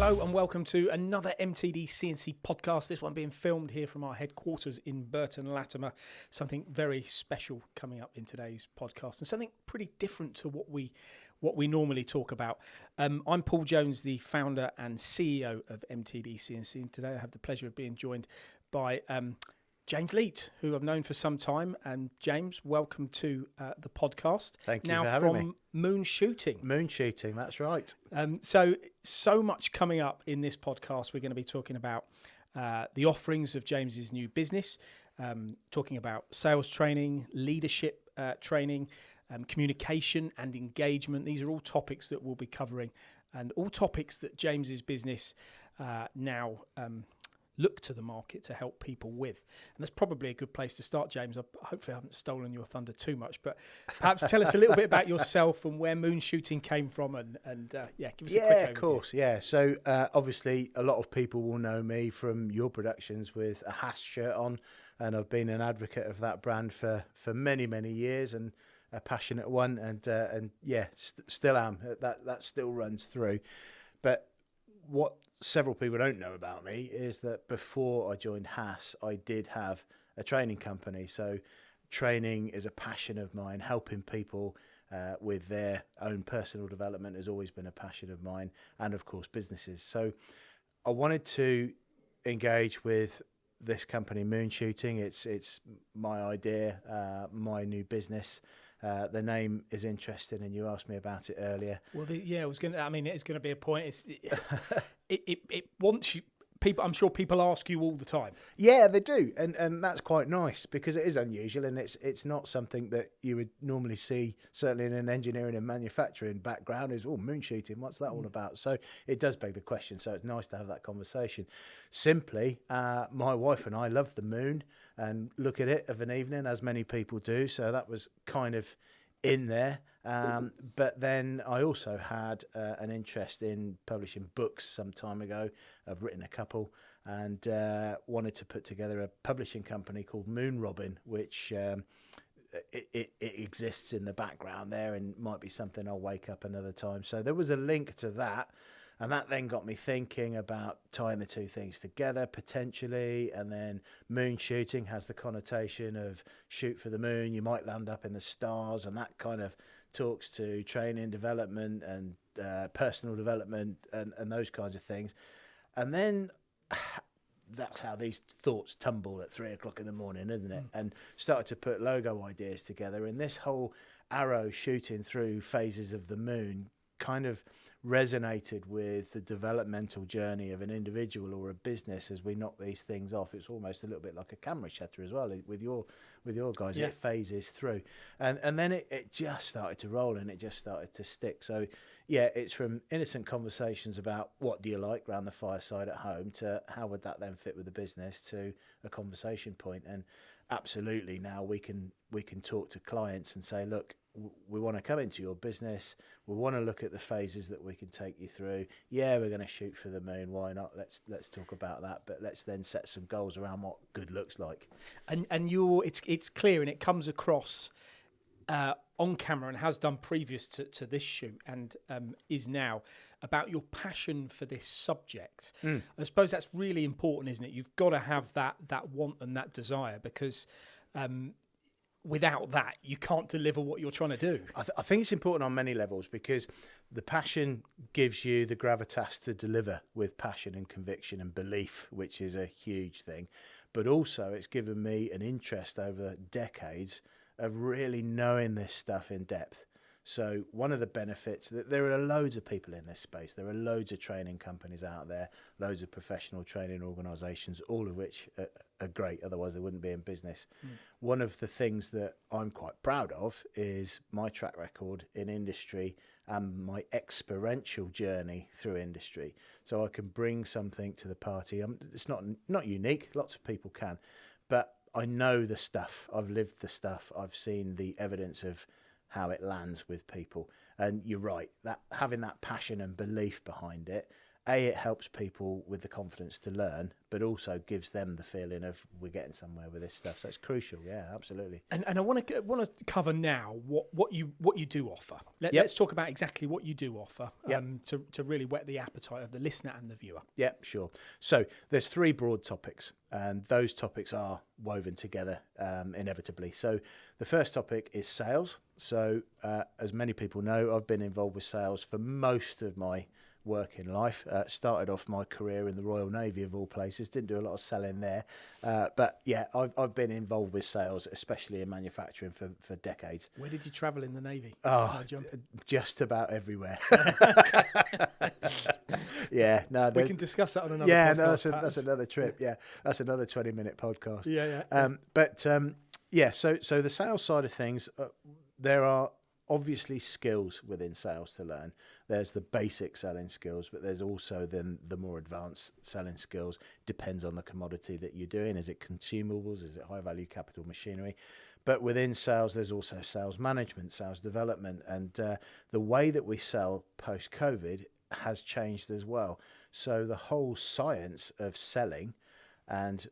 Hello and welcome to another MTDCNC podcast. This one being filmed here from our headquarters in Burton Latimer. Something very special coming up in today's podcast and something pretty different to what we normally talk about. I'm Paul Jones, the founder and CEO of MTDCNC, and today I have the pleasure of being joined by James Leet, who I've known for some time. And James, welcome to the podcast. Thank you for having me. Now from Moon Shooting. Moon Shooting, that's right. So much coming up in this podcast. We're going to be talking about the offerings of James's new business, talking about sales training, leadership training, communication and engagement. These are all topics that we'll be covering, and all topics that James's business now look to the market to help people with. And that's probably a good place to start, James. Hopefully I haven't stolen your thunder too much, but perhaps tell us a little bit about yourself and where Moon Shooting came from, and give us a quick overview. Yeah, of course, yeah. So obviously a lot of people will know me from your productions with a Haas shirt on, and I've been an advocate of that brand for many, many years, and a passionate one, and still am. That still runs through. But what several people don't know about me is that before I joined Haas, I did have a training company. So training is a passion of mine. Helping people with their own personal development has always been a passion of mine, and of course businesses. So I wanted to engage with this company, Moon Shooting. It's my idea, my new business. The name is interesting, and you asked me about it earlier. Well, it's going to be a point. It wants you. People, I'm sure people ask you all the time. Yeah, they do, and that's quite nice because it is unusual, and it's not something that you would normally see. Certainly in an engineering and manufacturing background, is moon shooting. What's that all about? So it does beg the question. So it's nice to have that conversation. Simply, my wife and I love the moon and look at it of an evening, as many people do. So that was kind of in there. But then I also had an interest in publishing books some time ago. I've written a couple, and wanted to put together a publishing company called Moon Robin, which it exists in the background there, and might be something I'll wake up another time. So there was a link to that. And that then got me thinking about tying the two things together potentially. And then moon shooting has the connotation of shoot for the moon. You might land up in the stars, and that kind of talks to training, development, and personal development, and those kinds of things. And then that's how these thoughts tumble at 3 o'clock in the morning, isn't it? And started to put logo ideas together. And this whole arrow shooting through phases of the moon kind of resonated with the developmental journey of an individual or a business as we knock these things off. It's almost a little bit like a camera shutter as well with your guys. Yeah. It phases through, and then it just started to roll, and it just started to stick. So yeah, it's from innocent conversations about what do you like around the fireside at home to how would that then fit with the business, to a conversation point. And absolutely, now we can talk to clients and say, look, we want to come into your business. We want to look at the phases that we can take you through. Yeah, we're going to shoot for the moon. Why not? Let's talk about that. But let's then set some goals around what good looks like. And it's clear, and it comes across on camera, and has done previous to this shoot, and is now, about your passion for this subject. I suppose that's really important, isn't it? You've got to have that want and that desire, because without that, you can't deliver what you're trying to do. I think it's important on many levels, because the passion gives you the gravitas to deliver with passion and conviction and belief, which is a huge thing. But also it's given me an interest over decades of really knowing this stuff in depth. So one of the benefits, that there are loads of people in this space. There are loads of training companies out there, loads of professional training organisations, all of which are great. Otherwise, they wouldn't be in business. One of the things that I'm quite proud of is my track record in industry and my experiential journey through industry. So I can bring something to the party. It's not unique. Lots of people can, but I know the stuff. I've lived the stuff. I've seen the evidence of how it lands with people. And you're right, that having that passion and belief behind it, it helps people with the confidence to learn, but also gives them the feeling of we're getting somewhere with this stuff. So it's crucial. Yeah, absolutely. And I want to cover now what you do offer. Let's talk about exactly what you do offer to really whet the appetite of the listener and the viewer. Yeah, sure. So there's 3 broad topics, and those topics are woven together inevitably. So the first topic is sales. So as many people know, I've been involved with sales for most of my working life. Started off my career in the Royal Navy of all places. Didn't do a lot of selling there, but yeah, I've been involved with sales, especially in manufacturing, for decades. Where did you travel in the Navy? Oh, just about everywhere. Yeah, no, we can discuss that on another. Yeah, podcast, no, that's another trip. Yeah, that's another 20-minute podcast. Yeah. So the sales side of things, there are obviously skills within sales to learn. There's the basic selling skills, but there's also then the more advanced selling skills. Depends on the commodity that you're doing. Is it consumables? Is it high value capital machinery? But within sales, there's also sales management, sales development, and the way that we sell post-COVID has changed as well. So the whole science of selling and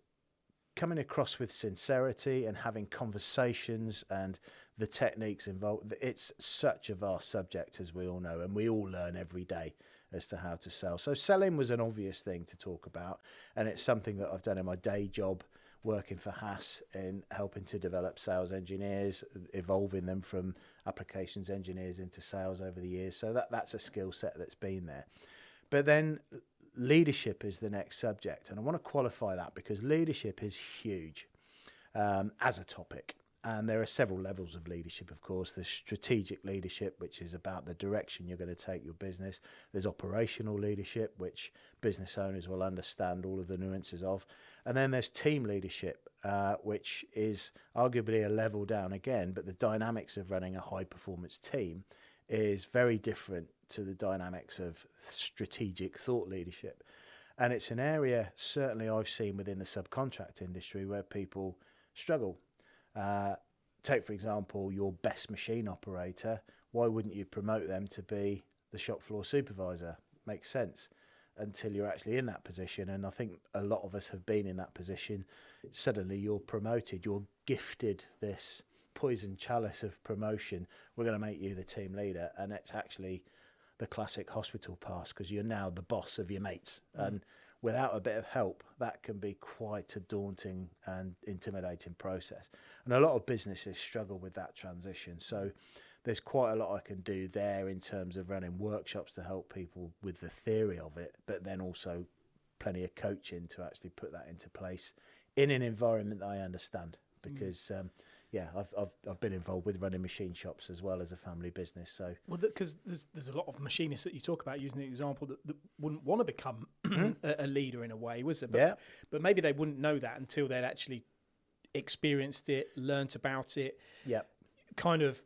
coming across with sincerity and having conversations and the techniques involved, it's such a vast subject, as we all know, and we all learn every day as to how to sell. So selling was an obvious thing to talk about, and it's something that I've done in my day job, working for Haas in helping to develop sales engineers, evolving them from applications engineers into sales over the years. So that's a skill set that's been there. But then leadership is the next subject, and I want to qualify that because leadership is huge as a topic. And there are several levels of leadership, of course. There's strategic leadership, which is about the direction you're going to take your business. There's operational leadership, which business owners will understand all of the nuances of. And then there's team leadership, which is arguably a level down again, but the dynamics of running a high-performance team is very different to the dynamics of strategic thought leadership. And it's an area, certainly I've seen within the subcontract industry, where people struggle. Take, for example, your best machine operator. Why wouldn't you promote them to be the shop floor supervisor? Makes sense until you're actually in that position. And I think a lot of us have been in that position. Suddenly you're promoted, you're gifted this poison chalice of promotion. We're going to make you the team leader. And it's actually the classic hospital pass, because you're now the boss of your mates. And without a bit of help, that can be quite a daunting and intimidating process. And a lot of businesses struggle with that transition. So there's quite a lot I can do there in terms of running workshops to help people with the theory of it, but then also plenty of coaching to actually put that into place in an environment that I understand. Because I've been involved with running machine shops as well as a family business. So because there's a lot of machinists that you talk about, using the example, that wouldn't want to become a leader in a way, was it? But maybe they wouldn't know that until they'd actually experienced it, learnt about it. Yeah. Kind of,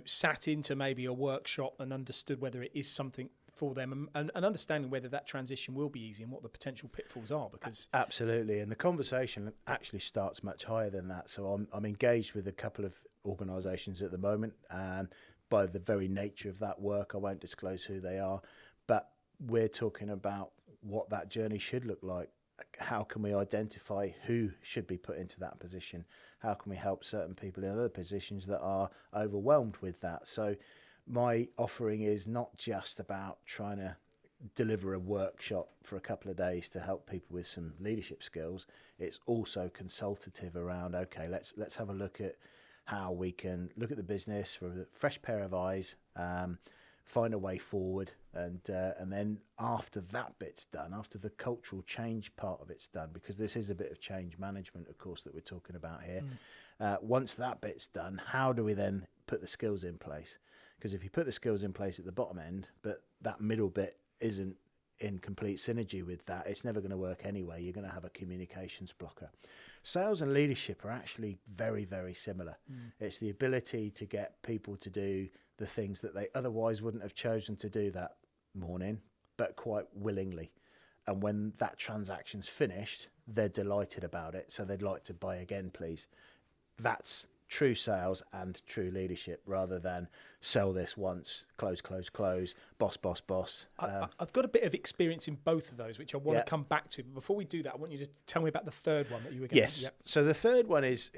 sat into maybe a workshop and understood whether it is something for them, and understanding whether that transition will be easy and what the potential pitfalls are. Because absolutely, and the conversation actually starts much higher than that. So I'm engaged with a couple of organisations at the moment, and by the very nature of that work, I won't disclose who they are, but we're talking about what that journey should look like. How can we identify who should be put into that position? How can we help certain people in other positions that are overwhelmed with that? So my offering is not just about trying to deliver a workshop for a couple of days to help people with some leadership skills. It's also consultative around, okay, let's have a look at how we can look at the business with a fresh pair of eyes, find a way forward, and then after that bit's done, after the cultural change part of it's done, because this is a bit of change management, of course, that we're talking about here. Once that bit's done, how do we then put the skills in place? Because if you put the skills in place at the bottom end, but that middle bit isn't in complete synergy with that, it's never going to work anyway. You're going to have a communications blocker. Sales and leadership are actually very, very similar. It's the ability to get people to do the things that they otherwise wouldn't have chosen to do that morning, but quite willingly. And when that transaction's finished, they're delighted about it. So they'd like to buy again, please. That's true sales and true leadership, rather than sell this once, close, boss. I've got a bit of experience in both of those, which I want to come back to. But before we do that, I want you to tell me about the third one that you were getting. Yes. So the third one is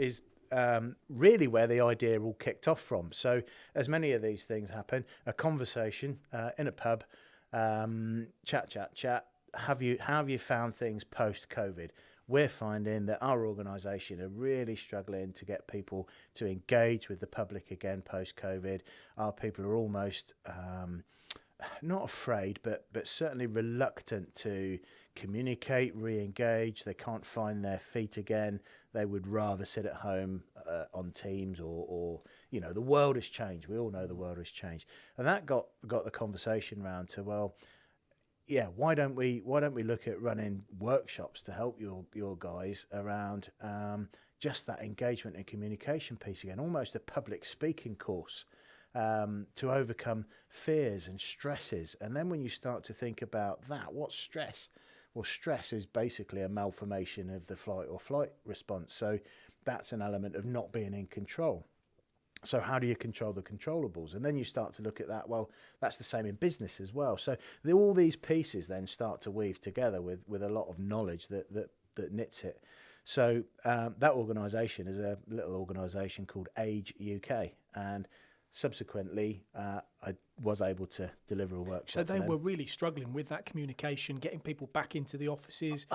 really where the idea all kicked off from. So as many of these things happen, a conversation in a pub, chat. How have you found things post-COVID? We're finding that our organisation are really struggling to get people to engage with the public again post-COVID. Our people are almost not afraid, but certainly reluctant to communicate, re-engage. They can't find their feet again. They would rather sit at home on Teams or the world has changed. We all know the world has changed, and that got the conversation round to, well, yeah, why don't we look at running workshops to help your guys around just that engagement and communication piece again, almost a public speaking course to overcome fears and stresses. And then when you start to think about that, what's stress? Well, stress is basically a malformation of the flight or flight response. So that's an element of not being in control. So how do you control the controllables? And then you start to look at that, well, that's the same in business as well. So all these pieces then start to weave together with a lot of knowledge that knits it. So that organisation is a little organisation called Age UK. And subsequently, I was able to deliver a workshop. So they were really struggling with that communication, getting people back into the offices,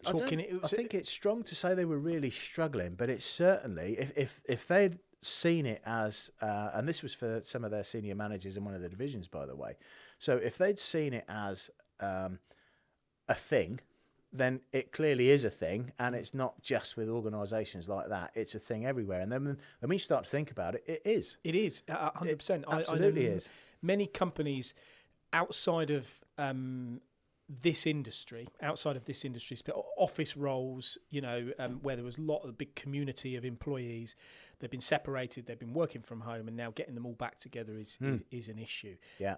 talking. I think it's strong to say they were really struggling, but it's certainly, if they'd seen it as, and this was for some of their senior managers in one of the divisions, by the way. So if they'd seen it as a thing, then it clearly is a thing, and it's not just with organisations like that. It's a thing everywhere. And then when you start to think about it, it is. It is 100%. Absolutely is. Many companies outside of this industry, office roles, where there was a lot of big community of employees, they've been separated, they've been working from home, and now getting them all back together is an issue. Yeah.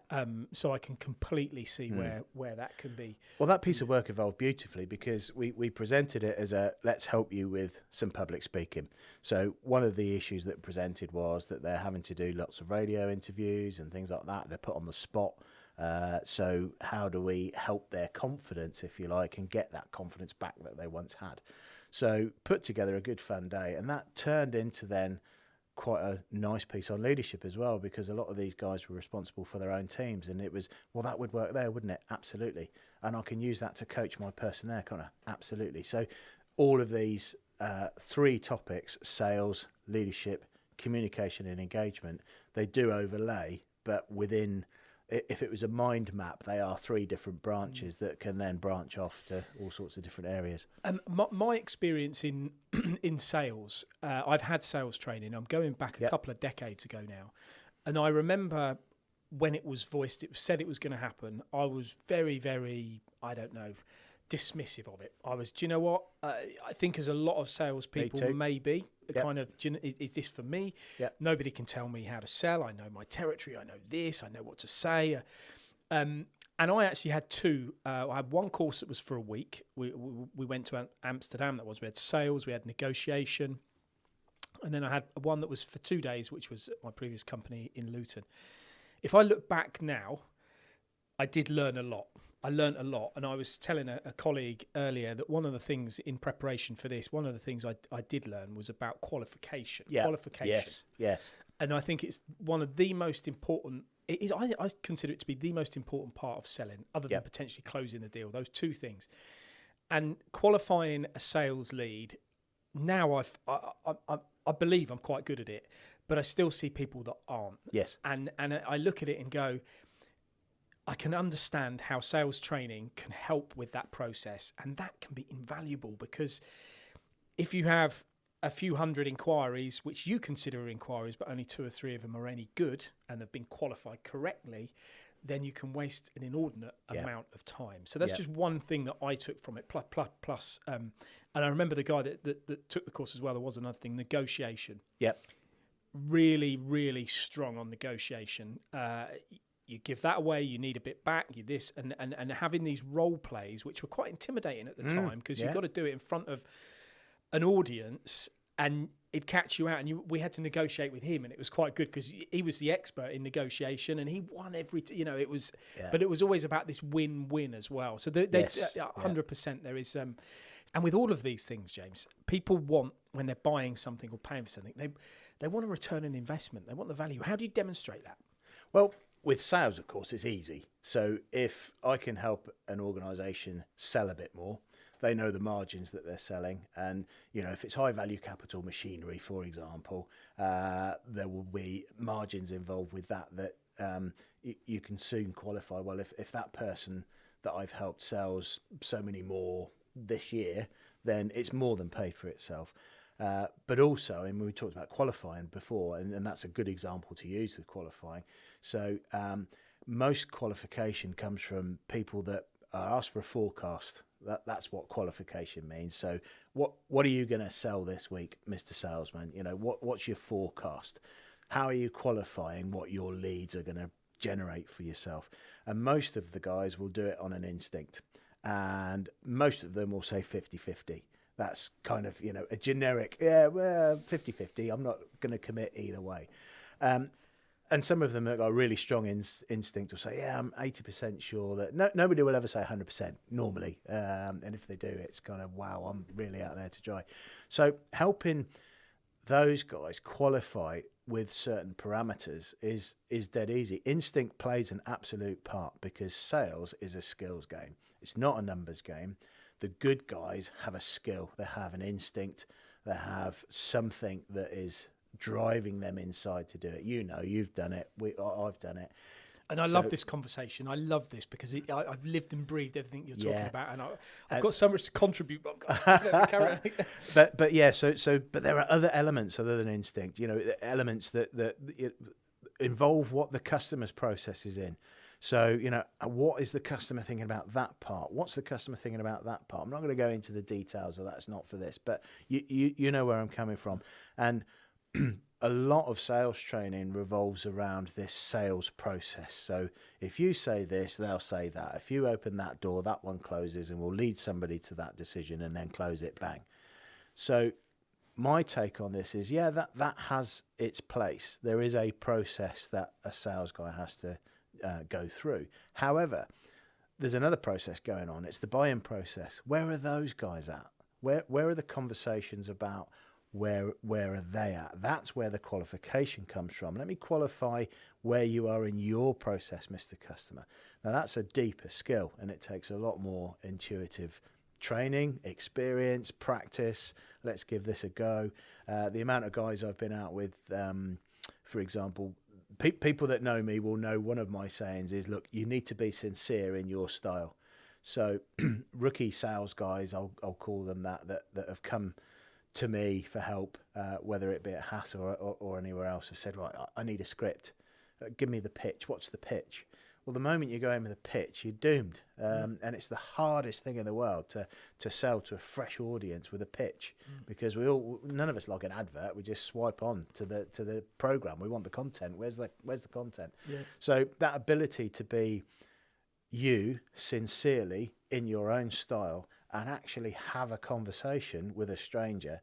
So I can completely see where that can be. Well, that piece of work evolved beautifully because we presented it as let's help you with some public speaking. So one of the issues that presented was that they're having to do lots of radio interviews and things like that. They're put on the spot. So how do we help their confidence, if you like, and get that confidence back that they once had? So put together a good fun day, and that turned into then quite a nice piece on leadership as well, because a lot of these guys were responsible for their own teams, and it was, well, that would work there, wouldn't it? Absolutely. And I can use that to coach my person there, can't I? Absolutely. So all of these three topics, sales, leadership, communication and engagement, they do overlay, but within, if it was a mind map, they are three different branches that can then branch off to all sorts of different areas. My experience in sales, I've had sales training. I'm going back a couple of decades ago now. And I remember when it was voiced, it was said it was going to happen. I was very, very, dismissive of it. I was, do you know what? I think as a lot of salespeople, maybe kind of, is this for me? Yep. Nobody can tell me how to sell. I know my territory. I know this. I know what to say. And I actually had two. I had one course that was for a week. We went to Amsterdam. We had sales. We had negotiation. And then I had one that was for 2 days, which was at my previous company in Luton. If I look back now, I did learn a lot. I learned a lot, and I was telling a colleague earlier that one of the things in preparation for this, one of the things I did learn was about qualification. Yeah. Qualification. Yes. And I think it's one of the most important. I consider it to be the most important part of selling, other than potentially closing the deal. Those two things, and qualifying a sales lead. Now I believe I'm quite good at it, but I still see people that aren't. Yes. And I look at it and go, I can understand how sales training can help with that process, and that can be invaluable, because if you have a few hundred inquiries, which you consider inquiries, but only 2 or 3 of them are any good and have been qualified correctly, then you can waste an inordinate amount of time. So that's just one thing that I took from it. Plus, and I remember the guy that took the course as well. There was another thing, negotiation. Yep. Really, really strong on negotiation. You give that away, you need a bit back, you this, and having these role plays, which were quite intimidating at the time, because you've got to do it in front of an audience, and he'd catch you out, and we had to negotiate with him, and it was quite good because he was the expert in negotiation, and he won it was, but it was always about this win-win as well. So they 100% there is, and with all of these things, James, people want, when they're buying something or paying for something, they want a return on investment. They want the value. How do you demonstrate that? Well, with sales, of course, it's easy. So if I can help an organisation sell a bit more, they know the margins that they're selling. And, if it's high value capital machinery, for example, there will be margins involved with that you can soon qualify. Well, if that person that I've helped sells so many more this year, then it's more than paid for itself. But also, and we talked about qualifying before, and that's a good example to use with qualifying. So most qualification comes from people that are asked for a forecast. That's what qualification means. So what are you going to sell this week, Mr. Salesman? What's your forecast? How are you qualifying what your leads are going to generate for yourself? And most of the guys will do it on an instinct. And most of them will say 50-50. That's kind of, a generic, 50-50. I'm not going to commit either way. And some of them that got a really strong instinct will say, I'm 80% sure that nobody will ever say 100% normally. And if they do, it's kind of, wow, I'm really out there to try. So helping those guys qualify with certain parameters is dead easy. Instinct plays an absolute part because sales is a skills game. It's not a numbers game. The good guys have a skill. They have an instinct. They have something that is driving them inside to do it. You've done it. I've done it. And I love this conversation. I love this because I've lived and breathed everything you're talking about, and I've got so much to contribute. But there are other elements other than instinct. Elements that involve what the customer's process is in. So, what is the customer thinking about that part? What's the customer thinking about that part? I'm not going to go into the details of that's not for this, but you know where I'm coming from. And a lot of sales training revolves around this sales process. So if you say this, they'll say that. If you open that door, that one closes and will lead somebody to that decision and then close it, bang. So my take on this is, that has its place. There is a process that a sales guy has to go through. However, there's another process going on. It's the buy-in process. Where are those guys at? Where are the conversations about where are they at? That's where the qualification comes from. Let me qualify where you are in your process, Mr. Customer. Now that's a deeper skill, and it takes a lot more intuitive training, experience, practice. Let's give this a go. The amount of guys I've been out with, for example, people that know me will know one of my sayings is, look, you need to be sincere in your style. So rookie sales guys, I'll call them that have come to me for help, whether it be at Haas or anywhere else, have said, right, I need a script. Give me the pitch. What's the pitch? Well, the moment you go in with a pitch, you're doomed. And it's the hardest thing in the world to sell to a fresh audience with a pitch, because none of us like an advert. We just swipe on to the program. We want the content. Where's the content? Yeah. So that ability to be you sincerely in your own style and actually have a conversation with a stranger,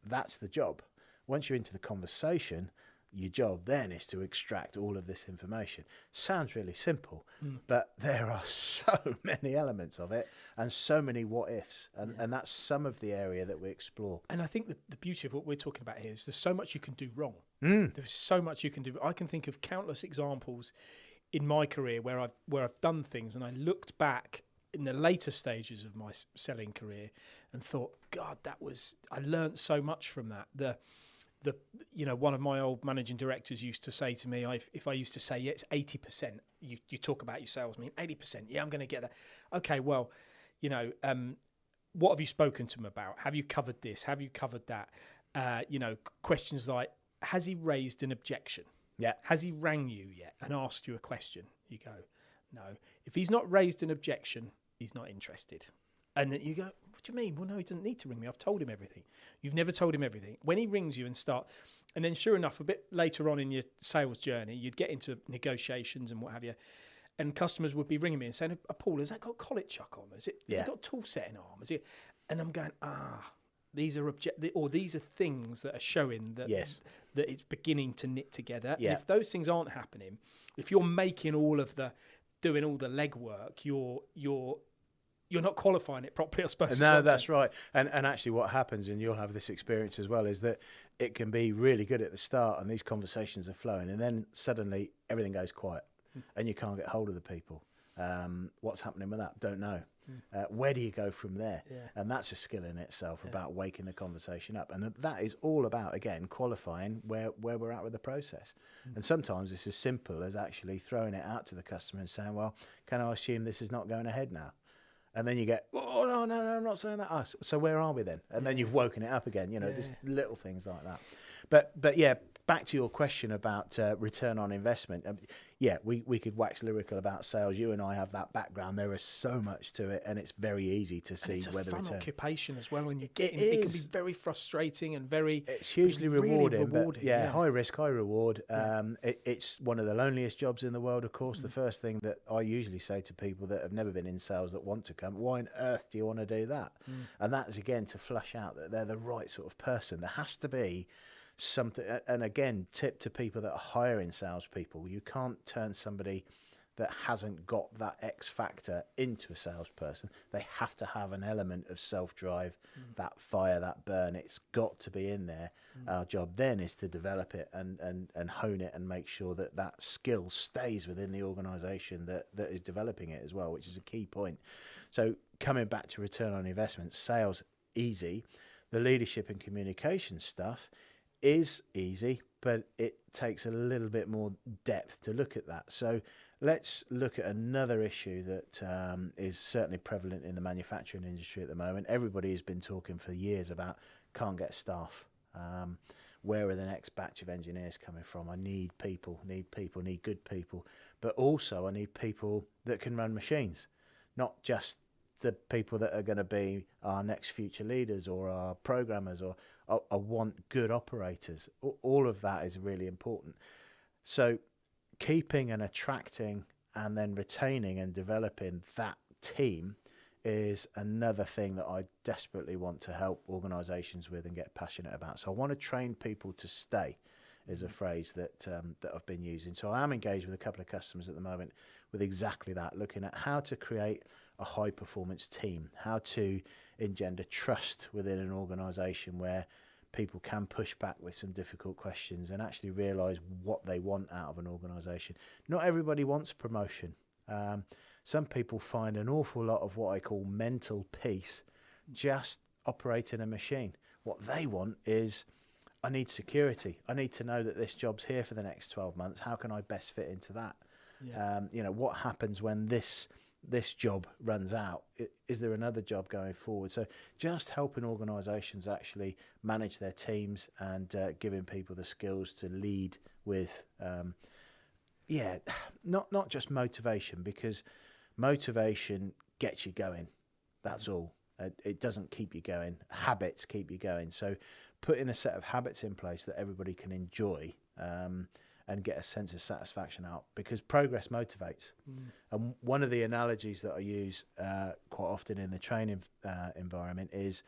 that's the job. Once you're into the conversation, your job then is to extract all of this information. Sounds really simple, but there are so many elements of it and so many what ifs. And that's some of the area that we explore. And I think the beauty of what we're talking about here is there's so much you can do wrong. There's so much you can do. I can think of countless examples in my career where I've done things and I looked back in the later stages of my selling career and thought, God, I learned so much from that. One of my old managing directors used to say to me, if I used to say, it's 80%, you talk about your sales, I mean, 80%, I'm going to get that. Okay, well, what have you spoken to him about? Have you covered this? Have you covered that? Questions like, has he raised an objection? Yeah. Has he rang you yet and asked you a question? You go, no. If he's not raised an objection, he's not interested. And you go, what do you mean? Well, no, he doesn't need to ring me. I've told him everything. You've never told him everything. When he rings you and then sure enough, a bit later on in your sales journey, you'd get into negotiations and what have you, and customers would be ringing me and saying, Paul, has that got collet chuck on? Has it got tool setting arm? And I'm going, these are these are things that are showing that that it's beginning to knit together. Yeah. And if those things aren't happening, if you're making doing all the legwork, you're not qualifying it properly, I suppose. No, that's right. And actually what happens, and you'll have this experience as well, is that it can be really good at the start and these conversations are flowing, and then suddenly everything goes quiet and you can't get hold of the people. What's happening with that? Don't know. Where do you go from there? Yeah. And that's a skill in itself, about waking the conversation up. And that is all about, again, qualifying where we're at with the process. And sometimes it's as simple as actually throwing it out to the customer and saying, well, can I assume this is not going ahead now? And then you get, oh, no, I'm not saying that. So where are we then? And then you've woken it up again. There's little things like that. But yeah, back to your question about return on investment. We could wax lyrical about sales. You and I have that background. There is so much to it, and it's very easy to see where the return. It's a fun occupation as well. When you get it can be very frustrating and very. It's hugely rewarding. Really but high risk, high reward. It's one of the loneliest jobs in the world. Of course, the first thing that I usually say to people that have never been in sales that want to come, why on earth do you want to do that? And that is again to flush out that they're the right sort of person. There has to be something, and again, tip to people that are hiring salespeople: you can't turn somebody that hasn't got that X factor into a salesperson. They have to have an element of self-drive, that fire, that burn. It's got to be in there. Our job then is to develop it and hone it and make sure that that skill stays within the organisation that is developing it as well, which is a key point. So coming back to return on investment, sales easy, the leadership and communication stuff is easy, but it takes a little bit more depth to look at that. So let's look at another issue that is certainly prevalent in the manufacturing industry at the moment. Everybody has been talking for years about can't get staff. Where are the next batch of engineers coming from? I need people, need good people, but also I need people that can run machines, not just the people that are going to be our next future leaders or our programmers, or I want good operators. All of that is really important. So keeping and attracting and then retaining and developing that team is another thing that I desperately want to help organisations with and get passionate about. So I want to train people to stay is a phrase that I've been using. So I am engaged with a couple of customers at the moment with exactly that, looking at how to create a high performance team, how to engender trust within an organisation where people can push back with some difficult questions and actually realise what they want out of an organisation. Not everybody wants promotion. Some people find an awful lot of what I call mental peace just operating a machine. What they want is, I need security. I need to know that this job's here for the next 12 months. How can I best fit into that? Yeah. What happens when this job runs out? Is there another job going forward? So just helping organisations actually manage their teams and giving people the skills to lead with, not just motivation, because motivation gets you going. That's all. It doesn't keep you going. Habits keep you going. So putting a set of habits in place that everybody can enjoy and get a sense of satisfaction out, because progress motivates. And one of the analogies that I use quite often in the training environment is,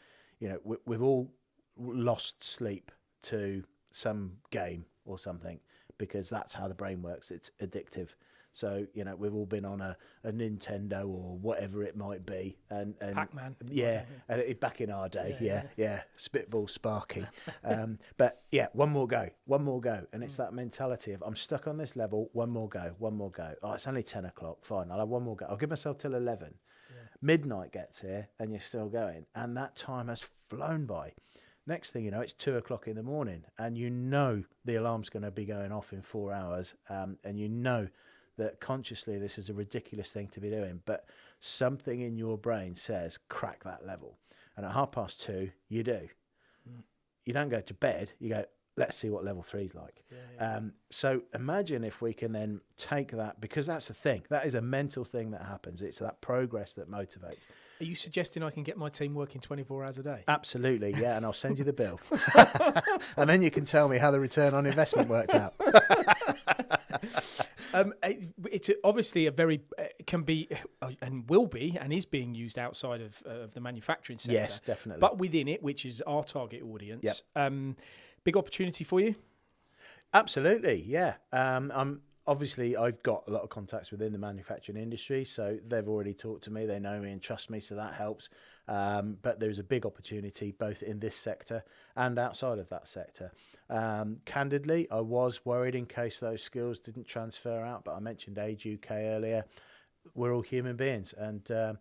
we've all lost sleep to some game or something, because that's how the brain works. It's addictive. So, we've all been on a Nintendo or whatever it might be. And Pac-Man. Yeah, and back in our day, yeah. Spitball Sparky. But yeah, one more go. And it's that mentality of, I'm stuck on this level, one more go. Oh, it's only 10 o'clock, fine, I'll have one more go. I'll give myself till 11. Yeah. Midnight gets here and you're still going. And that time has flown by. Next thing you know, it's 2 o'clock in the morning and the alarm's going to be going off in 4 hours. And that consciously this is a ridiculous thing to be doing, but something in your brain says crack that level. And at 2:30 you do. You don't go to bed, you go, let's see what level 3 is like. So imagine if we can then take that, because that's the thing, that is a mental thing that happens. It's that progress that motivates. Are you suggesting I can get my team working 24 hours a day? Absolutely, yeah, and I'll send you the bill. And then you can tell me how the return on investment worked out. It's obviously a very can be and will be and is being used outside of the manufacturing sector. Yes, definitely. But within it, which is our target audience, Yep. Big opportunity for you? Absolutely, yeah. Obviously, I've got a lot of contacts within the manufacturing industry, so they've already talked to me, they know me and trust me, so that helps. But there's a big opportunity both in this sector and outside of that sector. Candidly, I was worried in case those skills didn't transfer out, but I mentioned Age UK earlier. We're all human beings, and the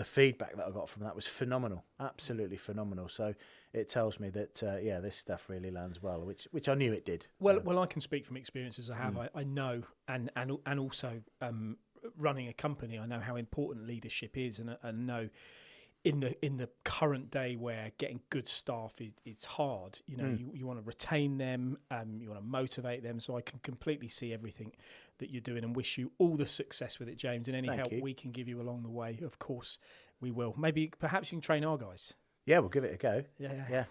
feedback that I got from that was phenomenal, absolutely phenomenal. So it tells me that this stuff really lands well, which I knew it did. Well, I can speak from experiences I have. I know, and also running a company, I know how important leadership is, and know in the current day where getting good staff it's hard. You know, you want to retain them, you want to motivate them. So I can completely see everything that you're doing, and wish you all the success with it, James. And any help we can give you along the way, of course, we will. Perhaps you can train our guys. Yeah, we'll give it a go. Yeah.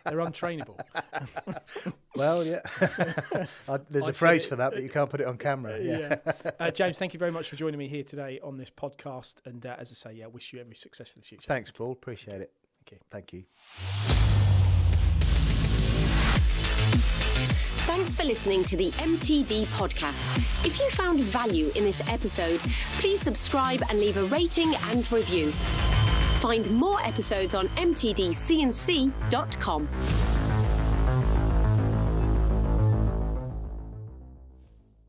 They're untrainable. Well, yeah. There's a phrase for that, but you can't put it on camera. Yeah. James, thank you very much for joining me here today on this podcast. And as I say, wish you every success for the future. Thanks, Paul. Appreciate it. Thank you. Thanks for listening to the MTD podcast. If you found value in this episode, please subscribe and leave a rating and review. Find more episodes on mtdcnc.com.